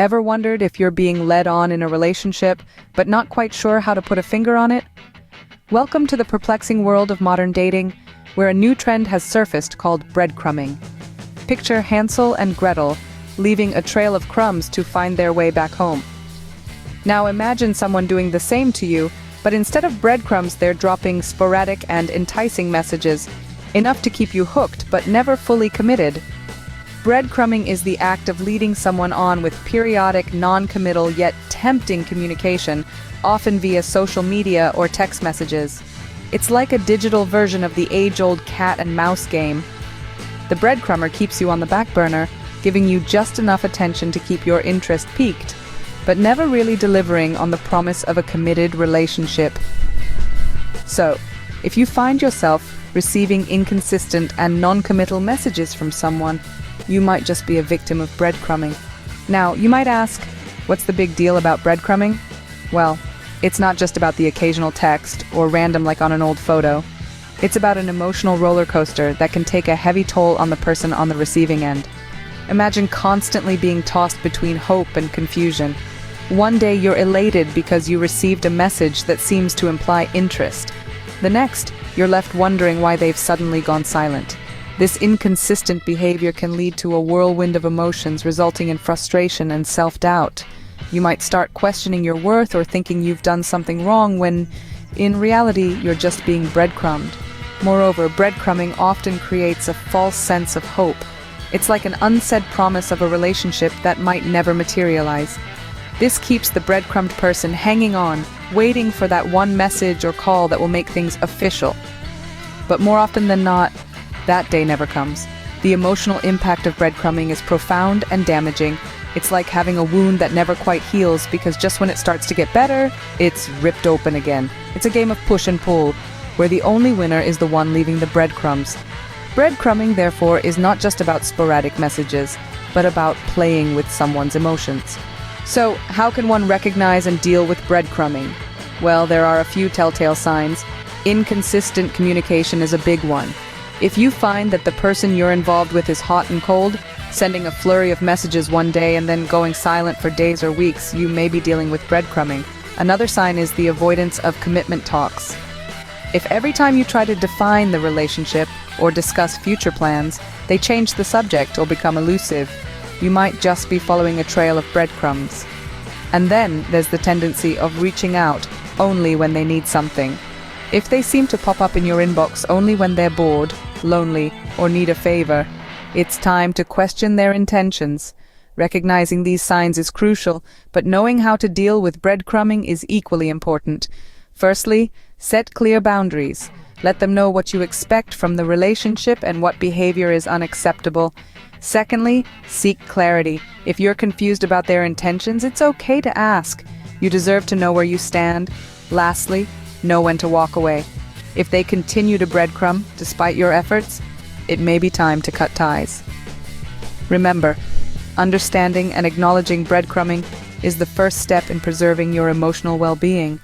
Ever wondered if you're being led on in a relationship, but not quite sure how to put a finger on it? Welcome to the perplexing world of modern dating, where a new trend has surfaced called breadcrumbing. Picture Hansel and Gretel leaving a trail of crumbs to find their way back home. Now imagine someone doing the same to you, but instead of breadcrumbs, they're dropping sporadic and enticing messages, enough to keep you hooked but never fully committed. Breadcrumbing is the act of leading someone on with periodic, non-committal yet tempting communication, often via social media or text messages. It's like a digital version of the age-old cat and mouse game. The breadcrumber keeps you on the back burner, giving you just enough attention to keep your interest piqued, but never really delivering on the promise of a committed relationship. So, if you find yourself receiving inconsistent and non-committal messages from someone, you might just be a victim of breadcrumbing. Now, you might ask, what's the big deal about breadcrumbing? Well, it's not just about the occasional text or random like on an old photo. It's about an emotional roller coaster that can take a heavy toll on the person on the receiving end. Imagine constantly being tossed between hope and confusion. One day you're elated because you received a message that seems to imply interest. The next, you're left wondering why they've suddenly gone silent. This inconsistent behavior can lead to a whirlwind of emotions, resulting in frustration and self-doubt. You might start questioning your worth or thinking you've done something wrong when, in reality, you're just being breadcrumbed. Moreover, breadcrumbing often creates a false sense of hope. It's like an unsaid promise of a relationship that might never materialize. This keeps the breadcrumbed person hanging on, waiting for that one message or call that will make things official. But more often than not, that day never comes. The emotional impact of breadcrumbing is profound and damaging. It's like having a wound that never quite heals because just when it starts to get better, it's ripped open again. It's a game of push and pull, where the only winner is the one leaving the breadcrumbs. Breadcrumbing, therefore, is not just about sporadic messages, but about playing with someone's emotions. So, how can one recognize and deal with breadcrumbing? Well, there are a few telltale signs. Inconsistent communication is a big one. If you find that the person you're involved with is hot and cold, sending a flurry of messages one day and then going silent for days or weeks, you may be dealing with breadcrumbing. Another sign is the avoidance of commitment talks. If every time you try to define the relationship or discuss future plans, they change the subject or become elusive, you might just be following a trail of breadcrumbs. And then there's the tendency of reaching out only when they need something. If they seem to pop up in your inbox only when they're bored, lonely, or need a favor, it's time to question their intentions. Recognizing these signs is crucial, but knowing how to deal with breadcrumbing is equally important. Firstly, set clear boundaries. Let them know what you expect from the relationship and what behavior is unacceptable. Secondly, seek clarity. If you're confused about their intentions, it's okay to ask. You deserve to know where you stand. Lastly, know when to walk away. If they continue to breadcrumb, despite your efforts, it may be time to cut ties. Remember, understanding and acknowledging breadcrumbing is the first step in preserving your emotional well-being.